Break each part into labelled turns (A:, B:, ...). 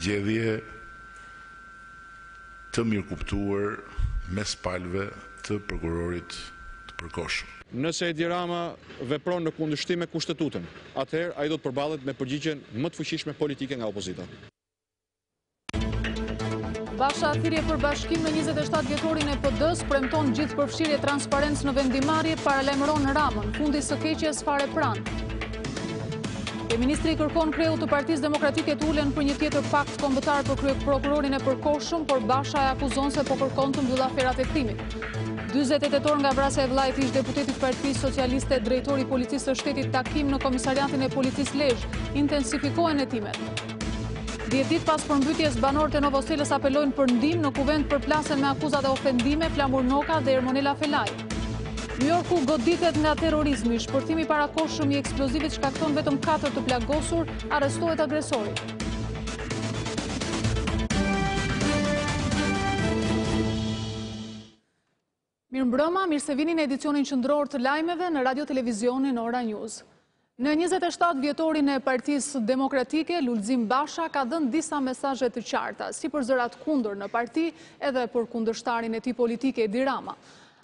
A: zgjedhje të mirëkuptuar mes palëve të prokurorit të përkohshëm.
B: Nëse Edi Rama vepron në kundërshtim me Kushtetutën, atëherë ai do të përballet me përgjigjen më të fuqishme politike nga opozita.
C: Basha thirrje për bashkim në 27 dhjetorin e PD-s, premton gjithë përfshirje transparencë në vendimarrje, paralajmëron Ramën, fundi së keqjes fare pranë. Ministri kërkon kreu të Partisë Demokratike të ulen për një tjetër pakt kombëtar për prokurorin e përkohshëm, por Basha e akuzon se po kërkon të mbyll aferat e krimit. 48 tetor nga vrasja e vllajt ish deputetit Partisë Socialiste, drejtori i Policisë së Shtetit takim në Komisariatin e Policisë Lezhë, intensifikohen hetimet. 10 ditë pas përmbytjes, banorët e Novoselës apelojnë për ndihmë, në kuvent përplasen me akuzat e ofendime Flamur Noka dhe Ermonela Felaj. New Yorku goditet nga terrorizmi, shpërthimi parakohshëm i eksplozivit shkakton vetëm 4 të plagosur, arrestohet agresori. Mirëmbrëma, mirë se vini në edicionin qendror të lajmeve në Radio Televizionin Ora News. Në 27 dhjetorin e Partisë Demokratike, Lulzim Basha ka dhënë disa mesazhe të qarta, si për zërat kundër në parti, edhe për kundërshtarin e tij politike Edi Rama.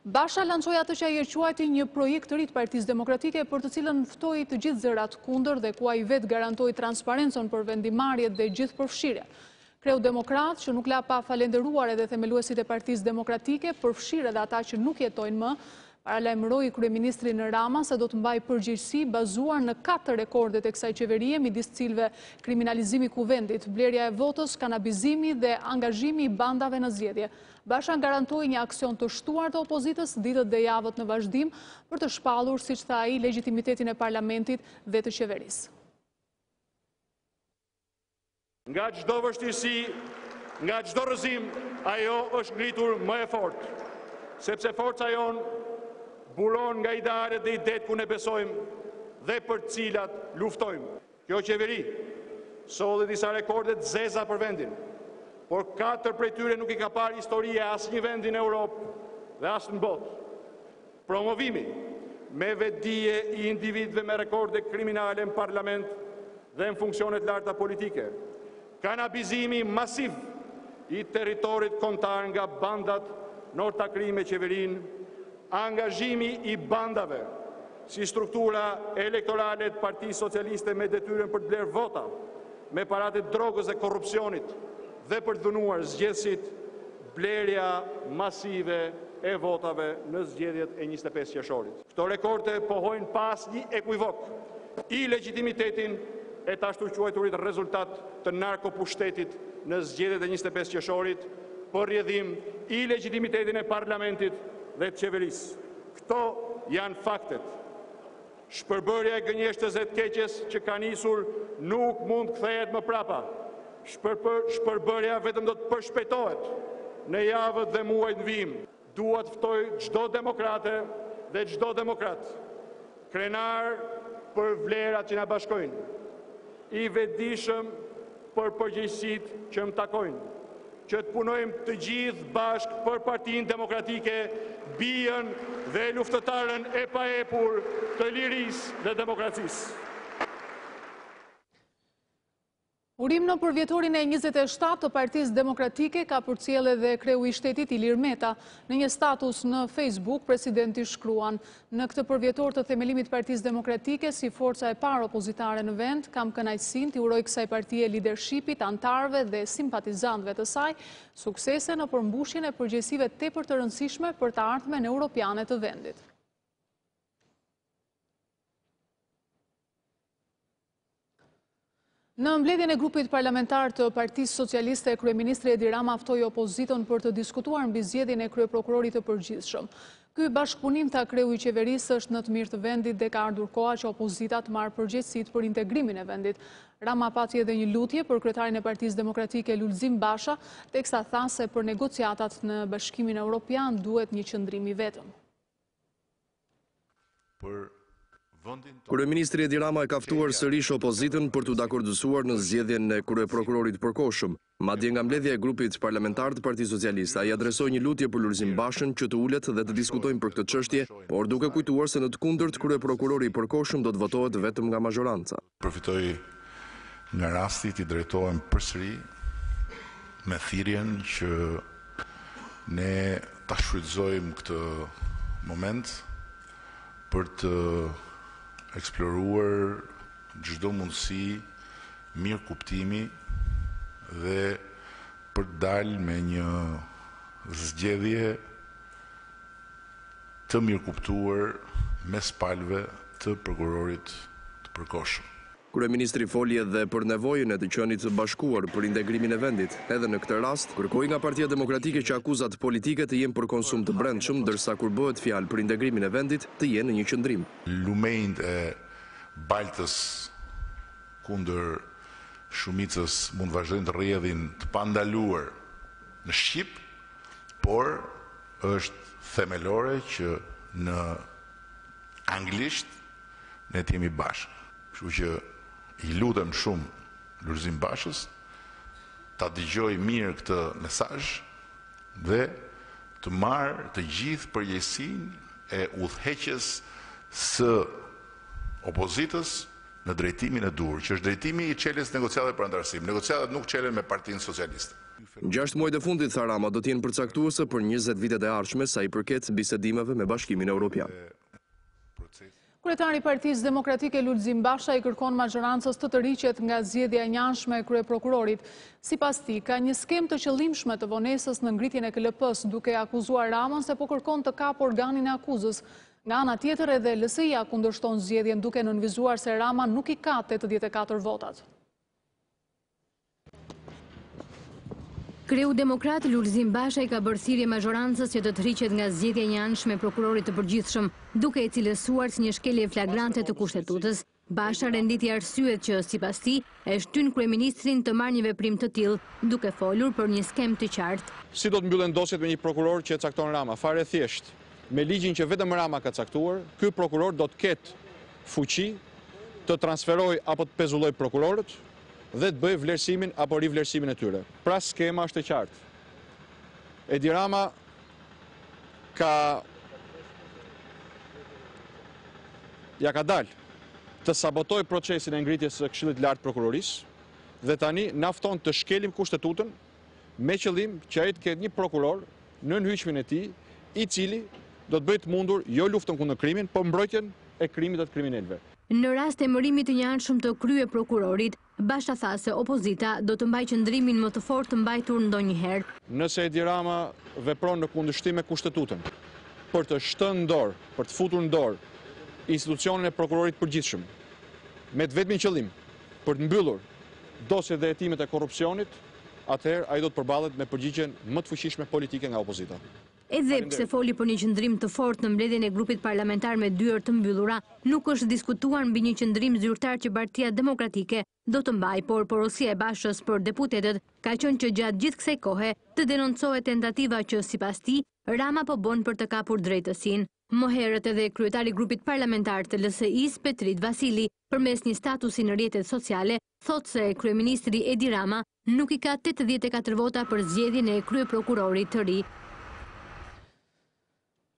C: Basha lançoi atë që ai e quajti një projekt të ri të Partisë Demokratike, për të cilën ftoi të gjithë zërat kundër dhe ku ai vetë garantoi transparencën për vendimarrjet dhe gjithë përfshirjen. Kreu Demokrat, që nuk la pa falenderuar edhe themeluesit e Partisë Demokratike, përfshirë edhe ata që nuk jetojnë më, paralajmëroi kryeministrin Rama se do të mbajë përgjegjësi bazuar në 4 rekordet e kësaj qeverie, midis cilëve kriminalizimi i kuvendit, blerja e votës, kanabizimi dhe angazhimi i bandave në zgjedhje. Basha garantoi një aksion të shtuar të opozitës ditët dhe javët në vazhdim për të shpallur, siç tha ai, legjitimitetin e parlamentit dhe të qeverisë.
D: Nga çdo vështirësi, nga çdo rrëzim, ajo është ngritur më e fortë, sepse forca jon buron nga idealet dhe idetë ku ne besojmë dhe për të cilat luftojmë. Kjo qeveri solli disa rekorde të zeza për vendin, por 4 prej tyre nuk i ka parë historia asnjë vendi në Europë dhe as në botë. Promovimi me vetdije i individëve me rekorde kriminale në parlament dhe në funksionet larta politike. Kanabizimi masiv i territorit kombëtar nga bandat në ortakrim me qeverinë, angazhimi i bandave si struktura elektorale të Partisë Socialiste me detyrën për të blerë vota, me paratë e drogës dhe korrupsionit dhe për të dhunuar zgjedhësit, blerja masive e votave në zgjedhjet e 25 qershorit. Këto rekorde pohojnë pas një ekivok i legitimitetin e të ashtu quajturit rezultat të narkopushtetit në zgjedhjet e 25 qershorit, për rrjedhim i legitimitetin e parlamentit dhe të qeverisë. Këto janë faktet. Shpërbërja e gënjeshtës e të keqes që ka nisur nuk mund kthehet më prapa. Shpërbërja vetëm do të përshpejtohet në javët dhe muajt në vijim. Dua të ftoj çdo demokrate dhe çdo demokrat, krenar për vlerat që na bashkojnë, i vetëdijshëm për përgjegjësitë që më takojnë, që të punojmë të gjithë bashkë për Partinë Demokratike, bijën dhe luftëtarën e paepur të lirisë dhe demokracisë.
C: Urim në përvjetorin e 27 të Partisë Demokratike ka përcjellë edhe kreu i shtetit Ilir Meta. Në një status në Facebook, presidenti shkruan: në këtë përvjetor të themelimit Partisë Demokratike, si forca e parë opozitare në vend, kam kënaqësinë të uroj kësaj partie leadershipit, antarëve dhe simpatizantëve të saj suksese në përmbushjen e përgjegjësive tepër të rëndësishme për të ardhmen europiane të vendit. Në mbledhjen e grupit parlamentar të Partisë Socialiste, kryeministri Edi Rama ftoi opozitën për të diskutuar mbi zgjedhjen e kryeprokurorit të përgjithshëm. Ky bashkëpunim, tha kreu i qeverisë, është në të mirë të vendit dhe ka ardhur koha që opozita të marrë përgjegjësitë për integrimin e vendit. Rama pati edhe një lutje për kryetarin e Partisë Demokratike Lulzim Basha, teksa tha se për negociatat në Bashkimin Evropian duhet një qëndrim i vetëm.
E: Kryeministri Edi Rama e ka ftuar sërish opozitën për të dakordësuar në zgjedhjen e kryeprokurorit përkohshëm. Madje nga mbledhja e grupit parlamentar të Partisë Socialiste, ai adresoi një lutje për Lulzim Bashën që të ulet dhe të diskutojnë për këtë çështje, por duke kujtuar se në të kundërt kryeprokurori i përkohshëm do të votohet vetëm nga mazhoranca.
A: Përfitoj nga rasti të drejtohem përsëri me thirrjen që ne ta shfrytëzojmë këtë moment për të eksploruar çdo mundësi mirë kuptimi dhe për të dalë me një zgjedhje të mirë kuptuar mes palëve të prokurorit të përkohshëm.
E: Kryeministri foli edhe për nevojën e të qenit të bashkuar për integrimin e vendit. Edhe në këtë rast, kërkoi nga Partia Demokratike që akuzat politike të jenë për konsum të brendshëm, ndërsa kur bëhet fjalë për integrimin e vendit, të jenë në një qëndrim.
A: Lumejnë e baltës kundër shumicës mund vazhdojnë të rrjedhin të pandaluar në Shqip, por është themelore që në anglisht ne të jemi bashkë. Kështu që i lutem shumë Lulzim Bashës ta dëgjoj mirë këtë mesazh dhe të marrë të gjithë përgjegjësinë e udhëheqjes së opozitës në drejtimin e dur, që është drejtimi i çeljes negociatave për antarësim. Negociatat nuk çelen me Partinë Socialiste.
E: 6 muajt e fundit, tha Rama, do të jenë përcaktuese për 20 vitet e ardhshme sa i përket bisedimeve me Bashkimin Evropian.
C: Kryetari i Partisë Demokratike Lulzim Basha i kërkon majorancës të tërhiqet nga zgjedhja e njanshme e kryeprokurorit. Sipas tij, ka një skemë të qëllimshme të vonesës në ngritjen e KLP-s, duke akuzuar Ramën se po kërkon të kapë organin e akuzës. Nga ana tjetër, edhe LSI-ja kundërshton zgjedhjen duke nënvizuar se Rama nuk i ka 84 votat.
F: Kreu Demokrat Lulzim Basha i ka bërë thirrje majorancës që të tërhiqet nga zgjedhja e njanshme e prokurorit të përgjithshëm, duke e cilësuar si një shkelje flagrante të Kushtetutës. Basha renditi arsyet që, sipas tij, e shtyn kryeministrin të marrë një veprim të tillë, duke folur për një skemë të qartë.
B: Si do të mbyllen dosjet me një prokuror që e cakton Rama? Fare thjesht. Me ligjin që vetëm Rama ka caktuar, ky prokuror do të ketë fuqi të transferojë apo të pezullojë prokurorët dhe të bëj vlerësimin apo rivlerësimin e tyre. Pra skema është e qartë. Edi Rama ja ka dalë të sabotoj procesin e ngritjes së Këshillit Lart Prokurorisë dhe tani na fton të shkelim Kushtetutën me qëllim që ai të ketë një prokuror në nënhyqmin e tij, i cili do të bëjë të mundur jo luftën kundër krimit, por mbrojtjen e krimit të kriminalëve.
F: Në rast e mërimit të njanshëm të kryeprokurorit, Basha tha se opozita do të mbajë qëndrimin më të fortë të mbajtur ndonjëherë.
B: Nëse Edi Rama vepron në kundërshtim me Kushtetutën për të shtënë në dorë, për të futur në dorë institucionin e prokurorit përgjithshëm, me të vetmin qëllim për të mbyllur dosjet dhe hetimet e korrupsionit, atëherë ai do të përballet me përgjigjen më të fuqishme politike nga opozita.
F: Edhe pse foli për një qëndrim të fortë në mbledhjen e grupit parlamentar me dyert të mbyllura, nuk është diskutuar mbi një qëndrim zyrtar që Partia Demokratike do të mbajë, por porosia e Bashës për deputetët ka qenë që gjatë gjithë kësaj kohe të denoncohet tentativa që sipas tij Rama po bën për të kapur drejtësinë. Më herët edhe kryetari i grupit parlamentar të LSI-s, Petrit Vasili, përmes një statusi në rrjetet sociale, thotë se kryeministri Edi Rama nuk i ka 84 vota për zgjedhjen e kryeprokurorit të ri.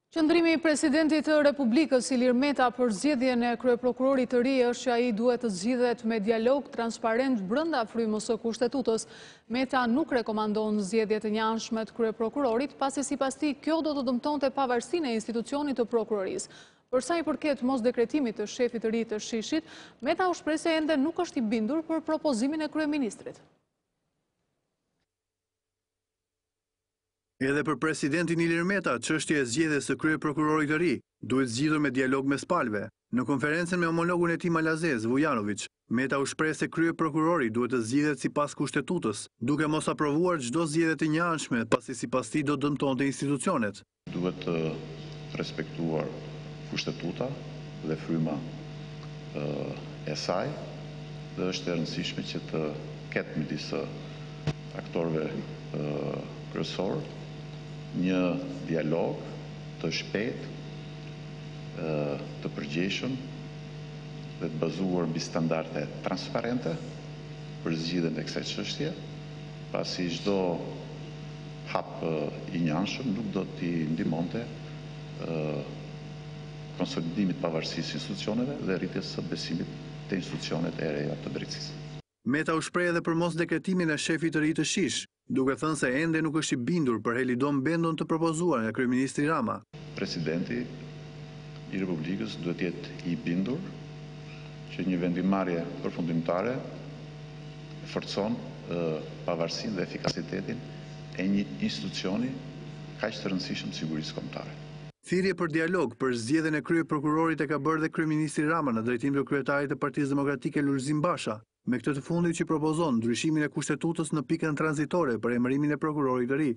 C: Qëndrimi i presidentit të Republikës Ilir Meta për zgjedhjen e kryeprokurorit të ri është që ai duhet të zgjidhet me dialog transparent brenda frymës së Kushtetutës. Meta nuk rekomandon zgjedhje të njanshme të kryeprokurorit, pasi sipas tij kjo do të dëmtonte pavarësinë e institucionit të prokurorisë. Për sa i përket mosdekretimit të shefit të ri të Shishit, Meta u shpreh se ende nuk është i bindur për propozimin e kryeministrit.
G: Edhe për presidentin Ilir Meta, çështja e zgjedhjes së kryeprokurorit të ri duhet zgjidhur me dialog mes palëve. Në konferencën me homologun e tij malazez, Vujanović, Meta u shpreh se kryeprokurori duhet të zgjidhet sipas Kushtetutës, duke mos aprovuar çdo zgjedhje të njanshme, pasi sipas tij do dëmtonte institucionet.
H: Duhet të respektuar Kushtetuta dhe fryma e saj, dhe është e rëndësishme që të ketë midis aktorëve kryesor një dialog të shpejtë, të përgjegjshëm dhe të bazuar mbi standarde transparente për zgjidhjen e kësaj çështje, pasi çdo hap i njanshëm nuk do t'i ndihmonte konsolidimit pavarësisë institucioneve dhe rritjes së besimit te institucionet e reja të drejtësisë.
G: Meta u shpreh edhe për mosdekretimin e shefit të ri të Shish. duke thënë se ende nuk është i bindur për helidon bendon të propozuar nga kryeministri Rama.
H: Presidenti i Republikës duhet jetë i bindur që një vendimarrje përfundimtare forcon pavarësinë dhe efikasitetin e një institucioni kaq të rëndësishëm sigurisë kombëtare.
G: Thirrje për dialog për zgjedhjen e kryeprokurorit e ka bërë dhe kryeministri Rama në drejtim të kryetarit të Partisë Demokratike Lulzim Basha, me këtë të fundit që propozon ndryshimin e kushtetutës në pikën tranzitore për emërimin e prokurorit të ri.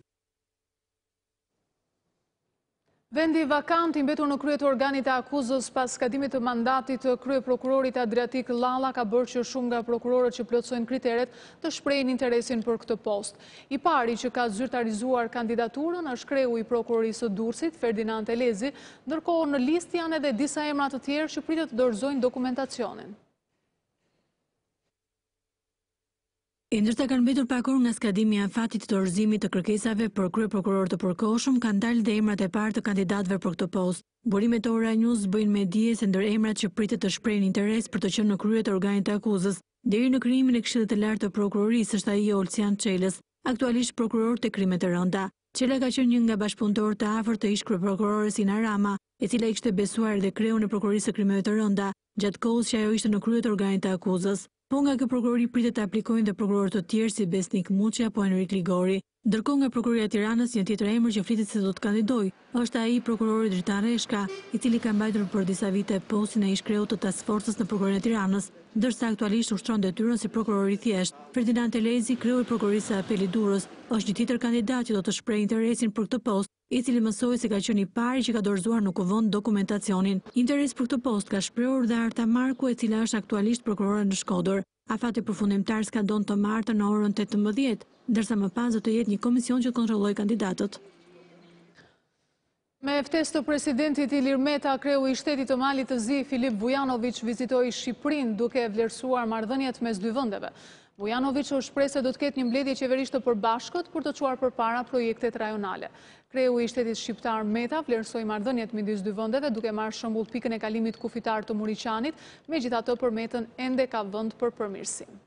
C: Vendi vakant i mbetur në krye të organit të akuzës pas skadimit të mandatit të kryeprokurorit Adriatik Llalla ka bërë që shumë nga prokurorët që plotësojnë kriteret të shprehin interesin për këtë post. I pari që ka zyrtarizuar kandidaturën është kreu i prokurorisë së Durrësit, Ferdinand Elezi, ndërkohë në listë janë edhe disa emra të tjerë që pritet të dorëzojnë dokumentacionin.
I: Ndërsa kanë mbetur pakor nga skadimi i afatit të dorëzimit të kërkesave për kryeprokuror të përkohshëm, kanë dalë dhe emrat e parë të kandidatëve për këtë post. Burimet e Ora News bëjnë me dije se ndër emrat që pritet të shprehin interes për të qenë në krye të organit të akuzës, deri në krijimin e Këshillit të Lartë të Prokurorisë është ai Olcian Çelës, aktualisht prokuror të krimet të rënda. Çela ka qenë një nga bashkëpunëtorët të afërt të ish kryeprokurores Ina Rama, e cila i kishte besuar dhe kreun e prokurorisë së krimeve të rënda, gjatë kohës që ajo ishte në krye të organit të akuzës. Po nga kjo prokurori pritet të aplikojnë dhe prokurorë të tjerë si Besnik Muçi apo Enrik Ligori. Ndërkohë nga Prokuroria e Tiranës një tjetër emër që flitet se do të kandidojë është ai prokurori Dritan Reshka, i cili ka mbajtur për disa vite postin e ish kreut të task forcës në Prokurorinë e Tiranës, ndërsa aktualisht ushtron detyrën si prokuror i thjesht. Ferdinand Elezi, kreu i prokurorisë së Apelit Durrës, është një tjetër kandidat që do të shprehë interesin për këtë post, i cili mësoi se ka qenë i pari që ka dorëzuar në kuvend dokumentacionin. Interes për këtë post ka shprehur dhe Arta Marku, e cila është aktualisht prokurore në Shkodër. Afati përfundimtar skadon të martën në orën 18, ndërsa më pas do të jetë një komision që kontrollojë kandidatët.
C: Me ftesë të presidentit Ilir Meta, kreu i shtetit të Malit të Zi, Filip Vujanović, vizitoi Shqipërinë duke vlerësuar marrëdhëniet mes dy vendeve. Vujanović u shpreh se do të ketë një mbledhje qeverisht të përbashkët për të çuar përpara projektet rajonale. Kreu i shtetit shqiptar Meta vlerësoi marrëdhëniet midis dy vendeve duke marrë shembull pikën e kalimit kufitar të Muriqanit, megjithatë për Metën ende ka vend për përmirësim.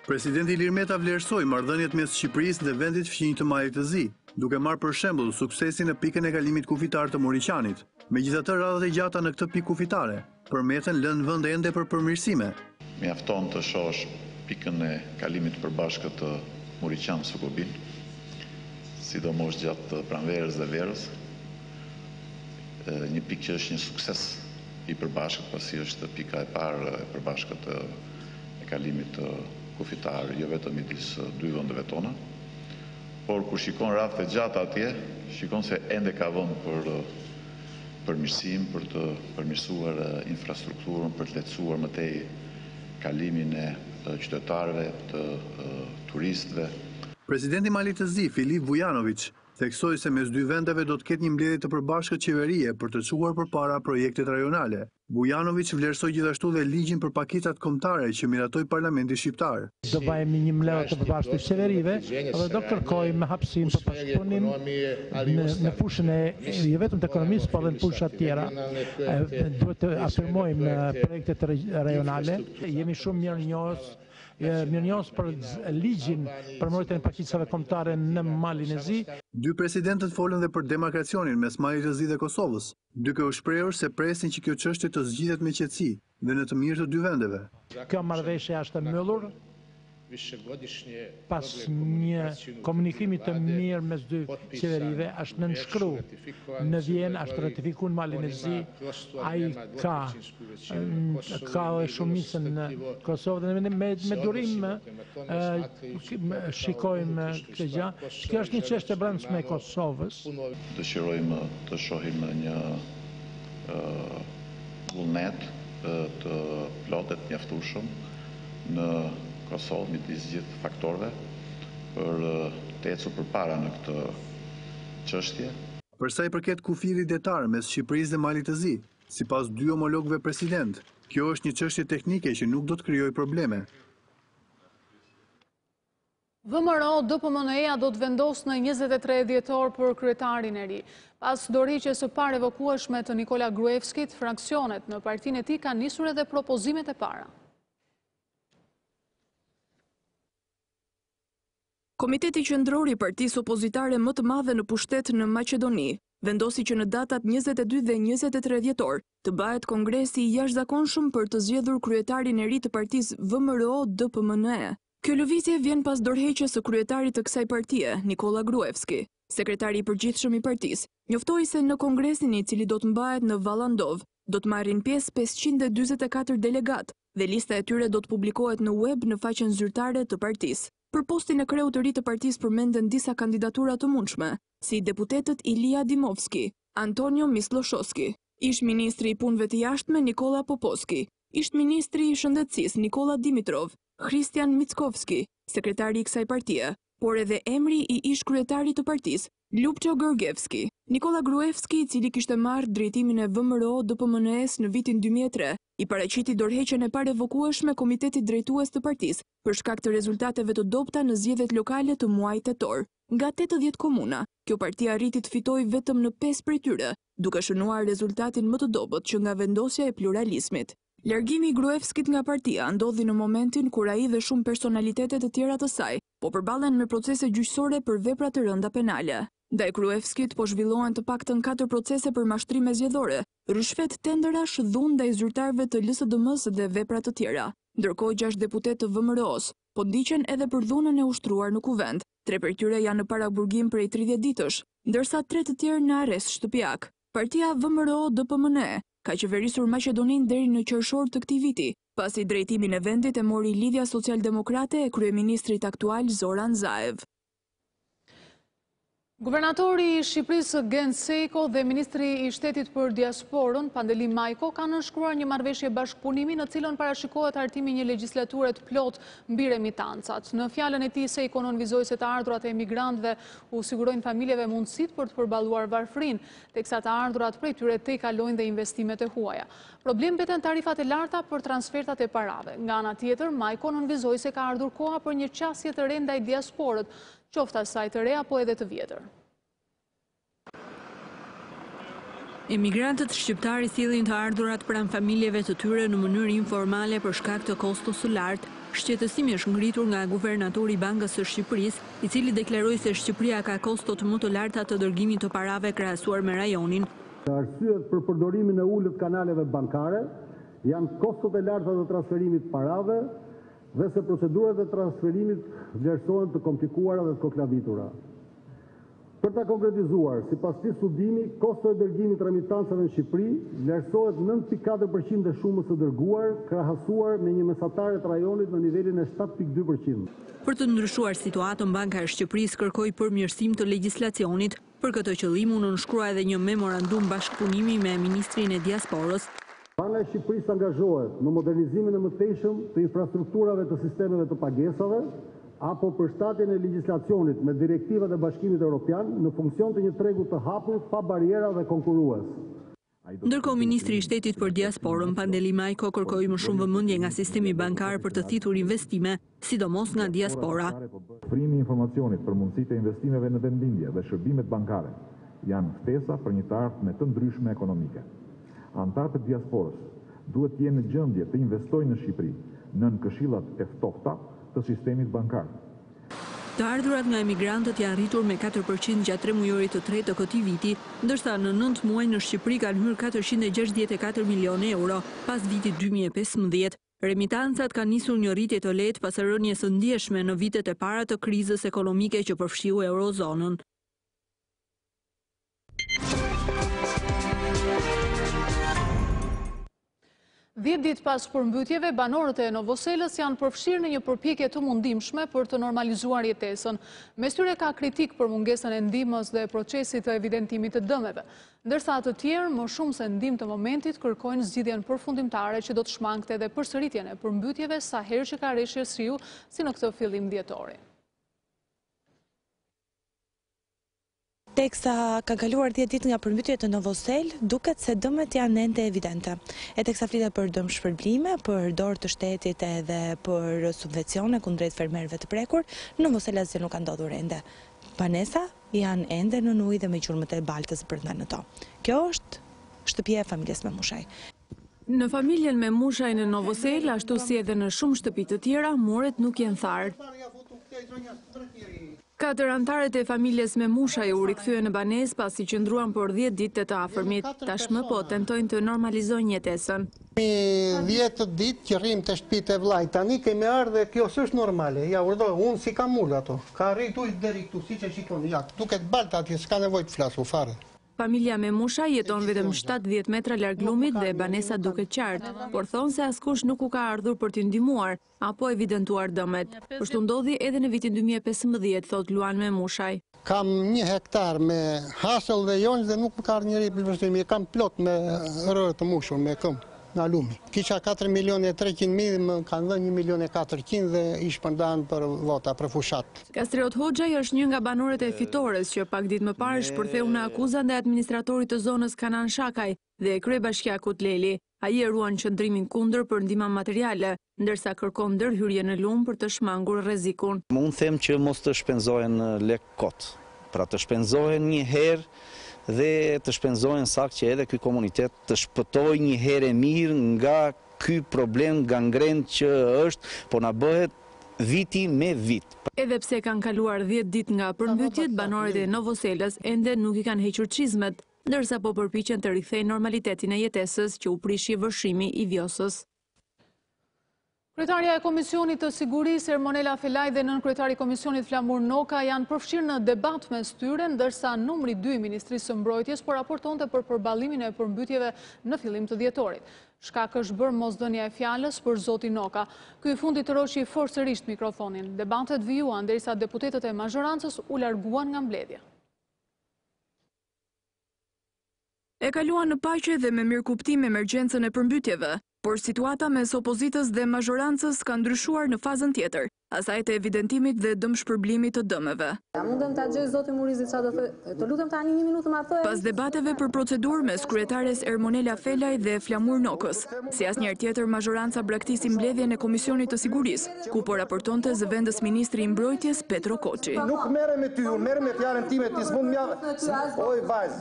G: Presidenti Ilir Meta vlerësoi marrëdhëniet mes Shqipërisë dhe vendit fqinj të Malit të Zi, duke marrë për shembull suksesin në pikën e kalimit kufitar të Muriqanit. Megjithatë, radhët e gjata në këtë pikë kufitare për Metën lënë vend ende për përmirësime.
H: Mjafton të shohësh pikën e kalimit përbashkët të Muriqan-Sukobin, sidomos gjatë pranverës dhe verës, një pikë që është një sukses i përbashkët, pasi është pika e parë e përbashkët e kalimit të kufitar, jo vetëm midis dy vendeve tona, por kur shikon radhët e gjata atje, shikon se ende ka vend për përmirësim, për të përmirësuar infrastrukturën, për të lehtësuar më tej kalimin e qytetarëve, të turistëve.
G: Presidenti i Malit të Zi, Filip Vujanović, theksoi se mes dy vendeve do të ketë një mbledhje të përbashkët qeverie për të çuar përpara projektet rajonale. Vujanović vlerësoi gjithashtu dhe ligjin për paketat kombëtare që miratoi Parlamenti shqiptar.
J: Do bëjmë një mbledhje të përbashkët të qeverive dhe do kërkojmë hapësinë për bashkëpunim në fushën e jo vetëm të ekonomisë, por edhe në fusha të tjera. Duhet të afirmojmë projektet rajonale. Jemi shumë mirënjohës për ligjin për mbrojtjen e pakicave kombëtare në Malin e Zi.
G: Dy presidentët folën dhe për demarkacionin mes Malit të Zi dhe Kosovës, duke u shprehur se presin që kjo çështje të zgjidhet me qetësi dhe në të mirë të dy vendeve.
J: Kjo marrëveshje është e mbyllur pas një komunikimi të mirë mes dy qeverive, është nënshkruar në Vjenë, është ratifikuar në Malin e Zi, ai ka shumicën në Kosovë dhe me durim shikojmë këtë gjë. Kjo është një çështje e brendshme e Kosovës.
H: Dëshirojmë të shohim një vullnet të plotë të mjaftueshëm në Kosovë midis gjithë faktorëve për të ecur përpara në këtë çështje.
G: Për sa i përket kufirit detar mes Shqipërisë dhe Malit të Zi, sipas dy homologëve president, kjo është një çështje teknike që nuk do të krijojë probleme.
C: VMRO DPMNE-ja do të vendosë në 23 dhjetor për kryetarin e ri. Pas dorëheqjes së parë evakueshme të Nikola Gruevskit, fraksionet në partinë e tij kanë nisur edhe propozimet e para.
K: Komiteti Qendror i Partisë Opozitare më të madhe në pushtet në Maqedoni vendosi që në datat 22 dhe 23 dhjetor të bëhet kongresi i jashtëzakonshëm për të zgjedhur kryetarin e ri të partisë VMRO-DPMNE. Kjo lëvizje vjen pas dorëheqjes së kryetarit të kësaj partie, Nikola Gruevski. Sekretari i përgjithshëm i partisë njoftoi se në kongresin i cili do të mbahet në Vallandov do të marrin pjesë 544 delegat dhe lista e tyre do të publikohet në web në faqen zyrtare të partisë. Për postin e kreut të ri të partisë përmenden disa kandidatura të mundshme, si deputetët Ilia Dimovski, Antonio Misloshovski, ish ministri i punëve të jashtme Nikola Popovski, ish ministri i shëndetësisë Nikola Dimitrov, Christian Mickovski, sekretari i kësaj partie, por edhe emri i ish kryetarit të partisë, Ljupço Gorgevski. Nikola Gruevski, i cili kishte marrë drejtimin e VMRO-DPMNE-s në vitin 2003, i paraqiti dorëheqjen e parevokueshme Komitetit Drejtues të partisë për shkak të rezultateve të dobta në zgjedhjet lokale të muajit tetor. Nga 80 komuna, kjo parti arriti të fitojë vetëm në 5 prej tyre, duke shënuar rezultatin më të dobët që nga vendosja e pluralizmit. Largimi i Gruevskit nga partia ndodhi në momentin kur ai dhe shumë personalitete të tjera të saj po përballen me procese gjyqësore për vepra të rënda penale. Ndaj Gruevskit po zhvillohen të paktën 4 procese për mashtrime zgjedhore, rishfet tenderash, dhunë ndaj zyrtarëve të LSDM-s dhe vepra të tjera. Ndërkohë 6 deputet të VMRO-s po ndiqen edhe për dhunën e ushtruar në kuvend. 3 prej tyre janë në paraburgim prej 30 ditësh, ndërsa 3 të tjerë në arrest shtëpiak. Partia VMRO-DPMNE ka qeverisur Maqedoninë deri në qershor të këtij viti, pasi drejtimin e vendit e mori Lidhja Socialdemokrate e kryeministrit aktual Zoran Zaev.
C: Guvernatori i Shqipërisë Gen Sejko dhe Ministri i Shtetit për Diasporën, Pandeli Majko, kanë nënshkruar një marrëveshje bashkëpunimi në cilën parashikohet hartimi një legjislature të plot mbi remitancat. Në fjalën e tij, Sejko nënvizoi se të ardhurat e emigrantëve u sigurojnë familjeve mundësitë për të përballuar varfërinë, teksa të ardhurat prej tyre te kalojnë dhe investimet e huaja. Problem mbeten tarifat e larta për transfertat e parave. Nga ana tjetër, Majko nënvizoi se ka ardhur koha për një qasje të re ndaj diasporët, qoftë asaj të re apo edhe të vjetër.
I: Emigrantët shqiptarë sillin të ardhurat pranë familjeve të tyre në mënyrë informale për shkak të kostos së lartë. Shqetësimi është ngritur nga guvernatori i Bankës së Shqipërisë, i cili deklaroi se Shqipëria ka kostot më të larta të dërgimit të parave krahasuar me rajonin.
L: Arsyet për përdorimin e ulët kanaleve bankare janë kostot e larta të transferimit parave dhe se procedurat e transferimit vlerësohen të komplikuara dhe të koklavitura. Për ta konkretizuar, sipas këtij studimi, kosto e dërgimit remitancave në Shqipëri vlerësohet 9.4% e shumës së dërguar, krahasuar me një mesatare të rajonit në nivelin e 7.2%.
I: Për të ndryshuar situatën, Banka e Shqipërisë kërkoi përmirësim të legjislacionit. Për këtë qëllim u nënshkrua edhe një memorandum bashkëpunimi me Ministrin e Diasporës.
L: Banka e Shqipërisë angazhohet në modernizimin e mëtejshëm të infrastrukturave të sistemeve të pagesave, apo përshtatjen e legjislacionit me direktivat e Bashkimit Evropian në funksion të një tregu të hapur pa bariera dhe konkurrues.
I: Ndërkohë, Ministri i Shtetit për Diasporën, Pandeli Majko, kërkoi më shumë vëmendje nga sistemi bankar për të thithur investime, sidomos nga diaspora.
M: Ofrimi i informacionit për mundësitë e investimeve në vendindje dhe shërbimet bankare janë ftesa për një të ardhmë të ndryshme ekonomike. Anëtarët e diasporës duhet të jenë në gjendje të investojnë në Shqipëri nën këshillat e ftofta të sistemit bankar.
I: Të ardhurat nga emigrantët janë rritur me 4% gjatë 3 mujorit të tretë të këtij viti, ndërsa në 9 muaj në Shqipëri kanë hyrë 464 milionë euro pas vitit 2015. Remitancat kanë nisur një rritje të lehtë pas rënies së ndjeshme në vitet e para të krizës ekonomike që përfshiu eurozonën.
C: Dhjetë ditë pas përmbytjeve, banorët e Novoselës janë përfshirë në një përpjekje të mundimshme për të normalizuar jetesën. Mes tyre ka kritik për mungesën e ndihmës dhe procesit të evidentimit të dëmeve, ndërsa të tjerë më shumë se ndihmë të momentit kërkojnë zgjidhjen përfundimtare që do të shmangte edhe përsëritjen e përmbytjeve sa herë që ka rreshje sriu si në këtë fillim dhjetori.
N: Teksa ka kaluar 10 ditë nga përmbytjet e Novosel, duket se dëmet janë ende evidente. E teksa flitet për dëm shpërblime, për dorë të shtetit edhe për subvencione kundrejt fermerëve të prekur, në Novosel asgjë nuk ka ndodhur ende. Banesa janë ende në ujë dhe me gjurmët e baltës brenda në to. Kjo është shtëpia e familjes me mushaj.
K: Në familjen me mushaj në Novosel, ashtu si edhe në shumë shtëpi të tjera, morët nuk janë tharë. Katër antarët e familjes me mushaj u rikthyen në banesë pasi qëndruan për 10 ditë të afërmit. Tashmë po tentojnë të normalizojnë jetesën.
O: 10 ditë që rrim të shtëpitë e vllajt. Tani kemi ardhur dhe kjo s'është normale. Ja urdhë, unë si kam ul ato. Ka rritur deri këtu, siç e shikoni. Ja, duket balta atje, s'ka nevojë të flasu fare.
K: Familja me musha jeton vetëm 7-10 metra larg lumit dhe banesa duket qartë, por thonë se askush nuk u ka ardhur për t'i ndihmuar apo evidentuar dëmet. Kështu ndodhi edhe në vitin 2015, thot Luan me mushaj.
O: Kam 1 hektar me hasëll dhe jonjë dhe nuk më ka ardhur njëri për vështrimi. Kam plot me rërë të mushur me këmbë. Në lumi. Kisha 4.300.000, më kanë dhënë 1.400.000 dhe i shpërndan për vota, për fushat.
K: Kastriot Hoxhaj është një nga banorët e fitores që pak ditë më parë shpërtheu në akuzën ndaj administratorit të zonës Kanan Shakaj dhe kryebashkiakut Leli. Ai e ruan qëndrimin kundër për ndihmë materiale, ndërsa kërkon ndërhyrje në lum për të shmangur rrezikun.
P: Unë them që mos të shpenzohen lek kot, pra të shpenzohen një herë dhe të shpenzohen sakt që edhe ky komunitet të shpëtoj një herë mirë nga ky problem gangren që është, po na bëhet viti me vit.
K: Edhe pse kanë kaluar 10 ditë nga përmbytjet, banorët e Novoselës ende nuk i kanë hequr çizmet, ndërsa po përpiqen të rikthejnë normalitetin e jetesës që u prishi vështrimi i vjosës.
C: Kryetarja e Komisionit të Sigurisë Ermonela Felaj dhe nënkryetari i Komisionit Flamur Noka janë përfshirë në debat mes tyre, ndërsa numri 2 i Ministrisë së Mbrojtjes po raportonte për përballimin e përmbytjeve në fillim të dhjetorit. Shkak është bërë mosdhënia e fjalës për zotin Noka. Ky i fundit roqi forcërisht mikrofonin. Debatet vijuan derisa deputetët e mazhorancës u larguan nga mbledhja.
K: E kaluan në paqe dhe me mirëkuptim emergjencën e përmbytjeve, por situata mes opozitës dhe mazhorancës ka ndryshuar në fazën tjetër, asaj të evidentimit dhe dëmshpërblimit të dëmeve.
Q: Mundem ta gjej zotin Murizi çfarë do thotë? Të lutem tani 1 minutë më thuaj.
K: Pas debateve për procedurë mes kryetares Ermonela Felaj dhe Flamur Nokës, si asnjëherë tjetër mazhoranca braktisi mbledhjen e Komisionit të Sigurisë, ku po raportonte zëvendës ministri i Mbrojtjes Petro Koçi.
R: Nuk merrem me ty, unë merrem me fjalën time, ti s'mund oj vajz.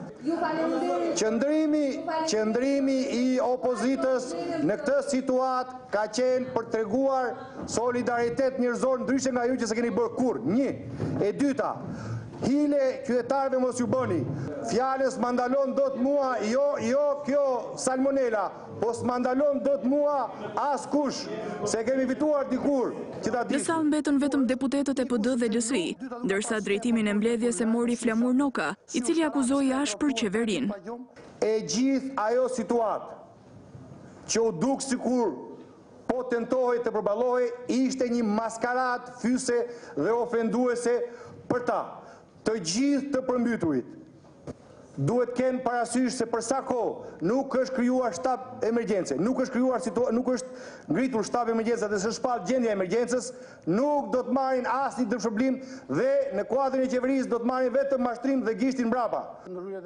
R: Qëndrimi i opozitës në këtë situatë ka qenë për treguar solidaritet njerëzor ndryshe nga ju që se keni bërë kur. 1. E dyta, hile qytetarëve mos ju bëni. Fjalës mandalon dot mua, jo kjo salmonela, po s'mandalon dot mua askush, se kemi fituar dikur që ta dish.
K: Në sallë mbetën vetëm deputetët e PD dhe LSI, ndërsa drejtimin e mbledhjes e mori Flamur Noka, i cili akuzoi ashpër qeverinë.
R: E gjithë ajo situatë që u duk sikur po tentohej të përballohej, ishte një maskarat fyse dhe ofenduese për ta. Të gjithë të përmbyturit duhet kenë parasysh se për sa kohë nuk është krijuar shtab emergjence, nuk është ngritur shtab emergjence dhe s'është shpall gjendja e emergjencës, nuk do të marrin asnjë dëmshpërblim dhe në kuadrin e qeverisë do të marrin vetëm mashtrim dhe gishtin mbrapa.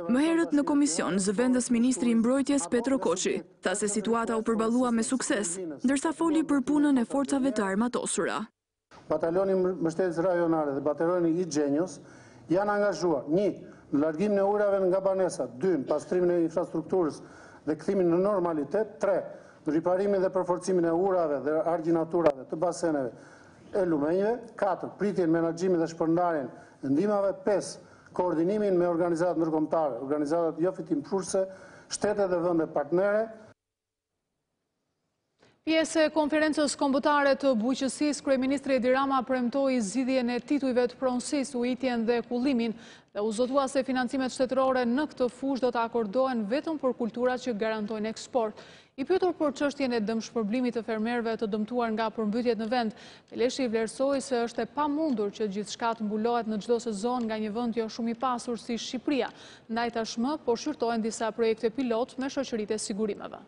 K: Më herët në komision, zëvendës ministri i Mbrojtjes Petro Koçi tha se situata u përballua me sukses, ndërsa foli për punën e forcave të armatosura.
L: Batalioni mbështetjes rajonale dhe batalioni i Xhenjos janë angazhuar 1. Në largimin e ujrave nga banesa, 2. Në pastrimin e infrastrukturës dhe kthimin në normalitet, 3. Në riparimin dhe përforcimin e ujrave dhe argjinaturave të baseneve e lumenjve, 4. Pritjen, menaxhimin dhe shpërndarjen e ndihmave, 5. Koordinimin me organizatat ndërkombëtare, organizatat jo fitimfurse, shtetet dhe vende partnere.
C: Pjesë e konferencës kombëtare të bujqësisë, kryeministri Edi Rama premtoi zgjidhjen e titujve të pronësisë, ujitjen dhe kullimin dhe u zotua se financimet shtetërore në këtë fushë do të akordohen vetëm për kulturat që garantojnë eksport. I pyetur për çështjen e dëmshpërblimit të fermerëve të dëmtuar nga përmbytjet në vend, Peleshi vlerësoi se është e pamundur që gjithçka të mbulohet në çdo sezon nga një vend jo shumë i pasur si Shqipëria. Ndaj tashmë po shqyrtohen disa projekte pilot me shoqëritë e sigurimeve.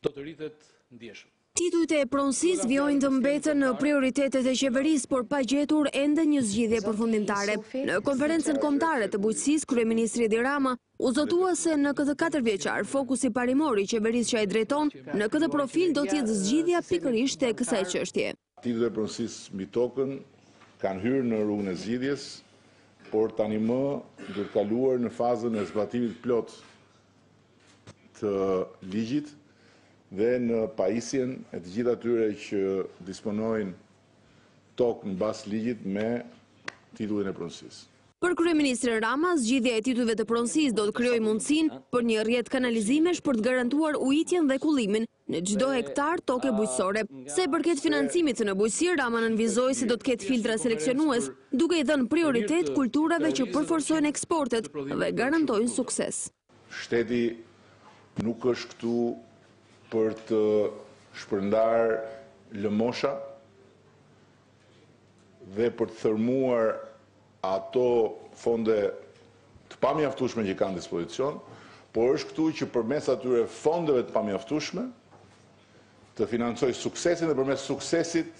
S: Do të rritet ndjeshëm.
F: Titujt e pronësisë vjojnë të mbeten në prioritetet e qeverisë, por pa gjetur ende një zgjidhje përfundimtare. Në konferencën kombëtare të bujqësisë, kryeministri Edi Rama u zotua se në këtë 4 vjeçar fokusi parimor i qeverisë që ai drejton në këtë profil do të jetë zgjidhja pikërisht te kësaj çështje.
A: Titujt e pronësisë mbi tokën kanë hyrë në rrugën e zgjidhjes, por tani më duhet kaluar në fazën e zbatimit plot të ligjit dhe në pajisjen e të gjithë atyre që disponojnë tokë në bas ligjit me titullin e pronësisë.
T: Për kryeministrin Rama, zgjidhja e titujve të pronësisë do të krijojë mundësinë për një rrjet kanalizimesh për të garantuar ujitjen dhe kullimin në çdo hektar toke bujqësore. Sa i përket financimit në bujqësi, Rama nënvizoi se do të ketë filtra seleksionues, duke i dhënë prioritet kulturave që përforsojnë eksportet dhe garantojnë sukses.
A: Shteti nuk është këtu për të shpërndar lëmosha dhe për të thërmuar ato fonde të pamjaftueshme që kanë dispozicion, por është këtu që përmes atyre fondeve të pamjaftueshme të financoj suksesin dhe përmes suksesit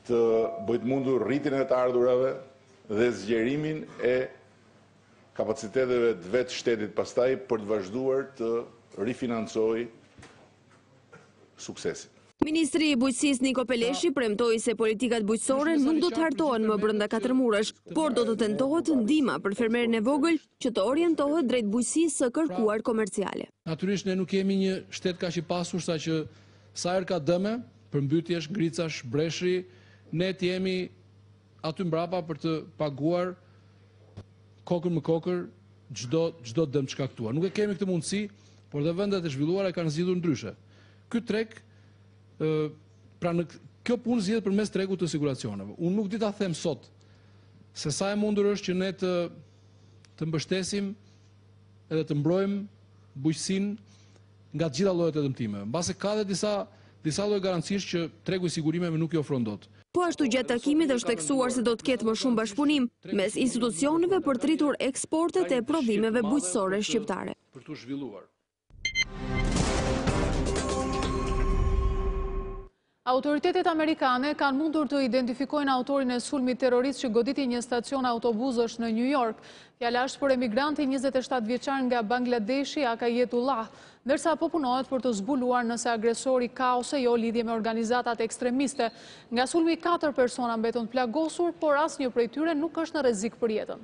A: të bëjt mundur rritjen e të ardhurave dhe zgjerimin e kapaciteteve të vetë shtetit pastaj për të vazhduar të rifinancoj suksesin.
T: Ministri i Bujqësisë Niko Peleshi premtoi se politikat bujqësore nuk do të hartohen më brenda 4 muresh, por do të tentohet ndihma për fermerin e vogël që të orientohet drejt bujqësisë së kërkuar komerciale.
S: Natyrisht ne nuk jemi një shtet kaq i pasur sa që sa herë ka dëme, përmbytjesh, ngricash, breshri, ne të jemi aty mbrapa për të paguar kokën më kokër çdo dëm të shkaktuar. Nuk e kemi këtë mundësi, por dhe vendet e zhvilluara kanë zgjidhur ndryshe. Ky treg pra në kjo punë zgjedhet përmes tregut të siguracioneve. Unë nuk di ta them sot se sa e mundur është që ne të mbështesim edhe të mbrojmë bujqësinë nga të gjitha llojet e dëmtimeve. Mbase ka dhe disa lloje garancish që tregu i sigurimeve nuk i ofron dot.
T: Po ashtu gjatë takimit është theksuar se do të ketë më shumë bashkëpunim mes institucioneve për të rritur eksportet e prodhimeve bujqësore shqiptare.
S: Për të zhvilluar.
C: Autoritetet amerikane kanë mundur të identifikojnë autorin e sulmit terrorist që goditi një stacion autobusësh në New York. Fjala është për emigranti 27 vjeçar nga Bangladeshi, Akayetullah, ndërsa po punohet për të zbuluar nëse agresori ka ose jo lidhje me organizatat ekstremiste. Nga sulmi 4 persona mbetën të plagosur, por asnjë prej tyre nuk është në rrezik për jetën.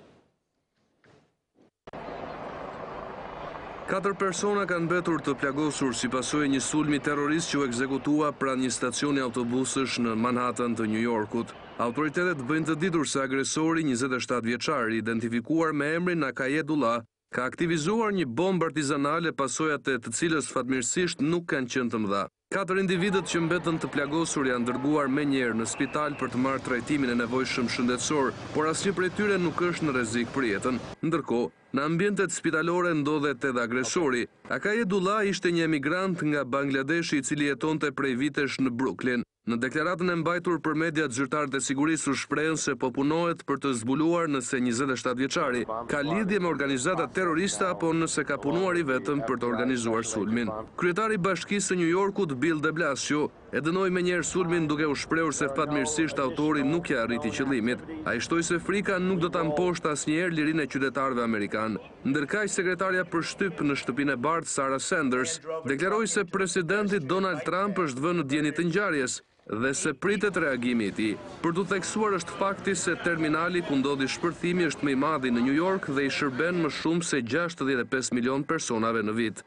E: 4 persona kanë mbetur të plagosur si pasojë një sulmi terrorist që u ekzekutua pranë një stacioni autobusësh në Manhattan të New Yorkut. Autoritetet bëjnë të ditur se agresori 27 vjeçar, identifikuar me emrin Akayetullah, ka aktivizuar një bombë artizanale pasojat e të cilës fatmirësisht nuk kanë qenë të mëdha. 4 individët që mbetën të plagosur janë dërguar menjëherë në spital për të marrë trajtimin e nevojshëm shëndetësor, por asnjë prej tyre nuk është në rrezik për jetën. Ndërkohë, në ambientet spitalore ndodhet edhe agresori. Akayetullah ishte një emigrant nga Bangladeshi i cili jetonte prej vitesh në Brooklyn. Në deklaratën e mbajtur për mediat zyrtarët e sigurisë u shprehën se po punohet për të zbuluar nëse 27 vjeçari ka lidhje me organizata terroriste apo nëse ka punuar i vetëm për të organizuar sulmin. Kryetari i Bashkisë së New Yorkut, Bill de Blasio, e dënoi menjëherë sulmin duke u shprehur se fatmirësisht autori nuk ja arriti qëllimit. Ai shtoi se frika nuk do ta mposhtë asnjëherë lirinë e qytetarëve amerikanë. Ndërkaq sekretarja për shtyp në shtëpinë e Bardh, Sarah Sanders, deklaroi se presidenti Donald Trump është vënë në dieni të ngjarjes dhe se pritet reagimi i tij. Për të theksuar është fakti se terminali ku ndodhi shpërthimi është më i madh në New York dhe i shërben më shumë se 65 milion personave në vit.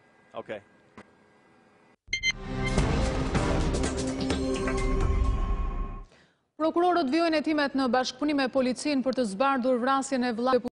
C: Prokurorët vjojnë hetimet në bashkëpunim me policinë për të zbardhur vrasjen e vëllait